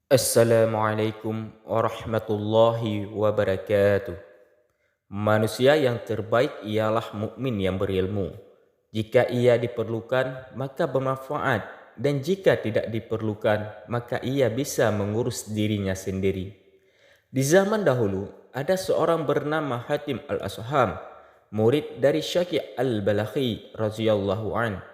Assalamualaikum warahmatullahi wabarakatuh. Manusia yang terbaik ialah mukmin yang berilmu. Jika ia diperlukan, maka bermanfaat, dan jika tidak diperlukan, maka ia bisa mengurus dirinya sendiri. Di zaman dahulu, ada seorang bernama Hatim al-Asham, murid dari Syaqi' al-Balakhi radhiyallahu an.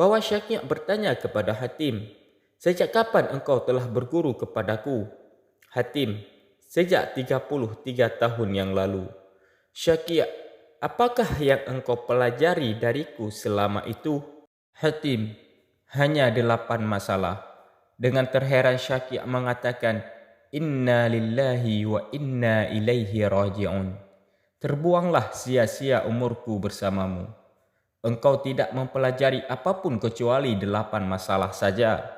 Bahwa Syaqi' bertanya kepada Hatim, "Sejak kapan engkau telah berguru kepadaku?" Hatim, "Sejak 33 tahun yang lalu." Syaqi', "Apakah yang engkau pelajari dariku selama itu?" Hatim, "Hanya 8 masalah." Dengan terheran Syaqi' mengatakan, "Inna lillahi wa inna ilaihi raji'un." Terbuanglah sia-sia umurku bersamamu. Engkau tidak mempelajari apapun kecuali 8 masalah saja.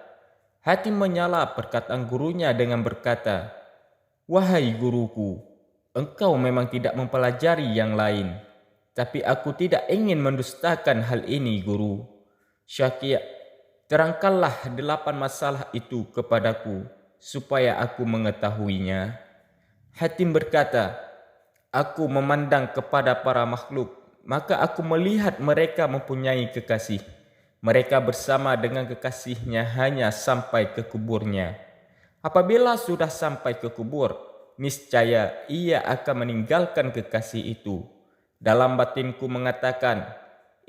Hatim menyela perkataan gurunya dengan berkata, "Wahai guruku, engkau memang tidak mempelajari yang lain. Tapi aku tidak ingin mendustakan hal ini, guru." Syaqi', "Terangkanlah 8 masalah itu kepadaku, supaya aku mengetahuinya." Hatim berkata, "Aku memandang kepada para makhluk, maka aku melihat mereka mempunyai kekasih. Mereka bersama dengan kekasihnya hanya sampai ke kuburnya. Apabila sudah sampai ke kubur, niscaya ia akan meninggalkan kekasih itu. Dalam batinku mengatakan,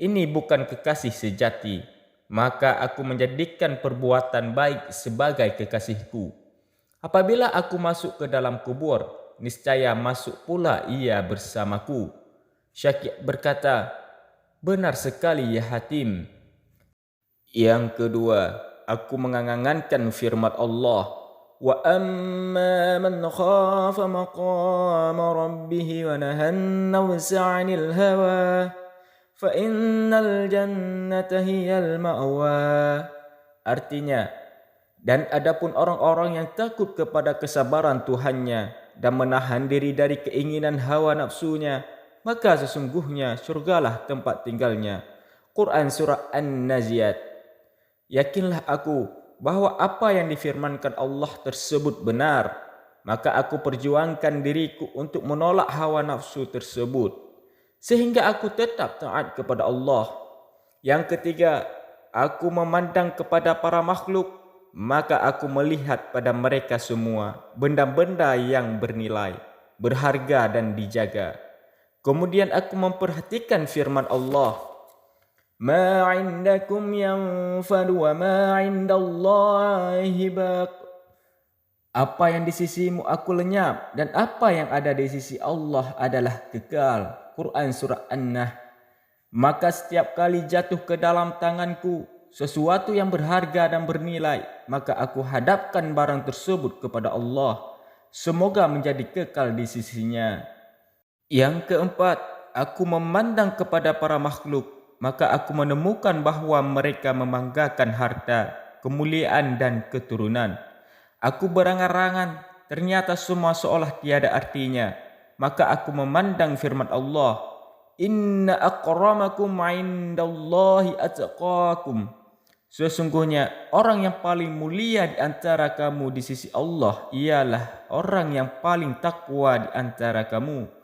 ini bukan kekasih sejati, maka aku menjadikan perbuatan baik sebagai kekasihku. Apabila aku masuk ke dalam kubur, niscaya masuk pula ia bersamaku." Syaqi' berkata, "Benar sekali ya Hatim." Yang kedua, aku mengangankan firman Allah, "Wa amma man khafa maqama rabbih wa nahan nafsa 'anil hawa fa innal jannata hiyal ma'wa." Artinya, dan adapun orang-orang yang takut kepada kesabaran Tuhannya dan menahan diri dari keinginan hawa nafsunya, maka sesungguhnya syurgalah tempat tinggalnya. Quran Surah An-Naziat. Yakinlah aku bahwa apa yang difirmankan Allah tersebut benar, maka aku perjuangkan diriku untuk menolak hawa nafsu tersebut, sehingga aku tetap taat kepada Allah. Yang ketiga, aku memandang kepada para makhluk, maka aku melihat pada mereka semua benda-benda yang bernilai, berharga dan dijaga. Kemudian aku memperhatikan firman Allah, "Ma 'indakum yanfadu wa ma 'indallahi baq." Apa yang di sisimu aku lenyap, dan apa yang ada di sisi Allah adalah kekal. Quran Surah An-Nahl. Maka setiap kali jatuh ke dalam tanganku sesuatu yang berharga dan bernilai, maka aku hadapkan barang tersebut kepada Allah. Semoga menjadi kekal di sisinya. Yang keempat, aku memandang kepada para makhluk, maka aku menemukan bahwa mereka membanggakan harta, kemuliaan dan keturunan. Aku berangan-angan, ternyata semua seolah tiada artinya. Maka aku memandang firman Allah, "Inna akramakum 'indallahi atqakum." Sesungguhnya orang yang paling mulia di antara kamu di sisi Allah ialah orang yang paling takwa di antara kamu.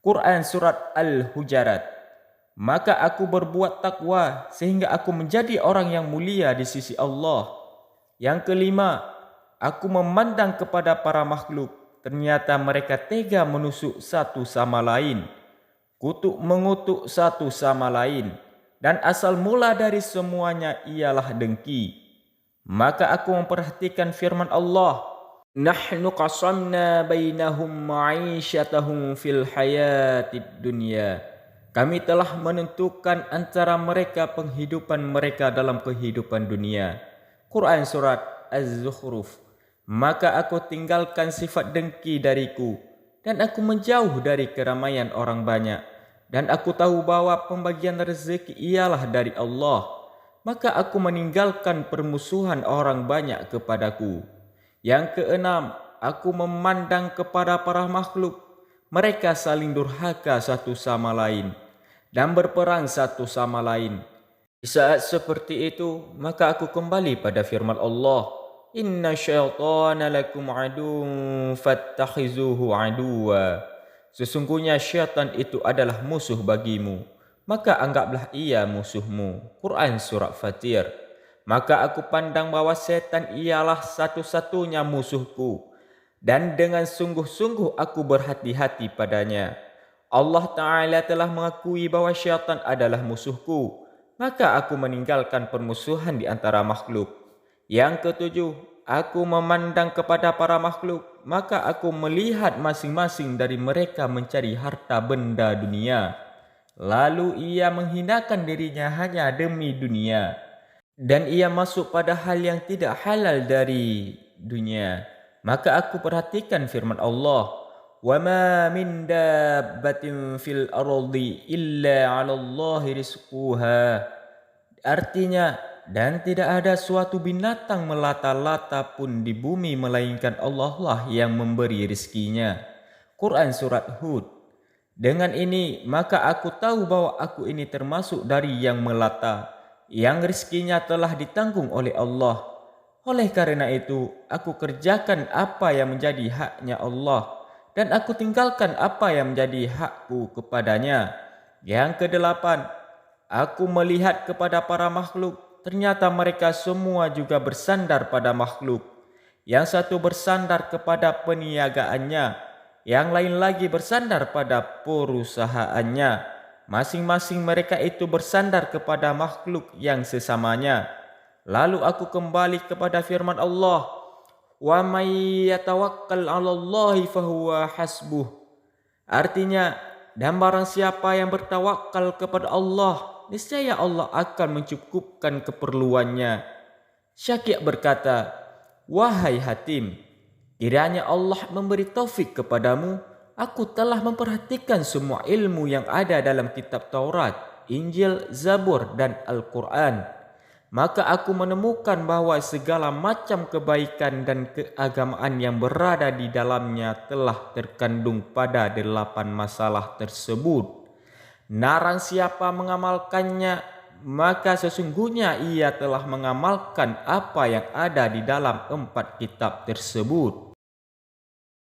Quran Surat Al-Hujarat. Maka aku berbuat takwa sehingga aku menjadi orang yang mulia di sisi Allah. Yang kelima, aku memandang kepada para makhluk, ternyata mereka tega menusuk satu sama lain, kutuk mengutuk satu sama lain, dan asal mula dari semuanya ialah dengki. Maka aku memperhatikan firman Allah, "Nahnu qasamna bainahum ma'isyatahum fil hayatid dunya." Kami telah menentukan antara mereka penghidupan mereka dalam kehidupan dunia. Quran Surat Az-Zukhruf. Maka aku tinggalkan sifat dengki dariku, dan aku menjauh dari keramaian orang banyak. Dan aku tahu bahwa pembagian rezeki ialah dari Allah. Maka aku meninggalkan permusuhan orang banyak kepadaku. Yang keenam, aku memandang kepada para makhluk. Mereka saling durhaka satu sama lain dan berperang satu sama lain. Di saat seperti itu, maka aku kembali pada firman Allah, Inna syaitana lakum aduwwun fattakhizuhu aduwwa. Sesungguhnya syaitan itu adalah musuh bagimu, maka anggaplah ia musuhmu. Quran Surat Fatir. Maka aku pandang bahwa setan ialah satu-satunya musuhku, dan dengan sungguh-sungguh aku berhati-hati padanya. Allah Ta'ala telah mengakui bahwa syaitan adalah musuhku, maka aku meninggalkan permusuhan di antara makhluk. Yang ketujuh, aku memandang kepada para makhluk, maka aku melihat masing-masing dari mereka mencari harta benda dunia. Lalu ia menghinakan dirinya hanya demi dunia, dan ia masuk pada hal yang tidak halal dari dunia. Maka aku perhatikan firman Allah, وَمَا مِن دَابَّةٍ فِي الْأَرْضِ إِلَّا عَلَى اللَّهِ رِزْقُهَا. Artinya, dan tidak ada suatu binatang melata-lata pun di bumi melainkan Allah lah yang memberi rizkinya. Quran Surat Hud. Dengan ini maka aku tahu bahwa aku ini termasuk dari yang melata, yang rizkinya telah ditanggung oleh Allah. Oleh karena itu aku kerjakan apa yang menjadi haknya Allah, dan aku tinggalkan apa yang menjadi hakku kepadanya. Yang kedelapan, aku melihat kepada para makhluk, ternyata mereka semua juga bersandar pada makhluk. Yang satu bersandar kepada peniagaannya, yang lain lagi bersandar pada perusahaannya. Masing-masing mereka itu bersandar kepada makhluk yang sesamanya. Lalu aku kembali kepada firman Allah, "Wa may yatawakkal 'alallahi fahuwa hasbuh." Artinya, dan barang siapa yang bertawakal kepada Allah, niscaya Allah akan mencukupkan keperluannya. Syakir berkata, "Wahai Hatim, kiranya Allah memberi taufik kepadamu. Aku telah memperhatikan semua ilmu yang ada dalam kitab Taurat, Injil, Zabur, dan Al-Quran. Maka aku menemukan bahwa segala macam kebaikan dan keagamaan yang berada di dalamnya telah terkandung pada 8 masalah tersebut. Narang siapa mengamalkannya, maka sesungguhnya ia telah mengamalkan apa yang ada di dalam 4 kitab tersebut."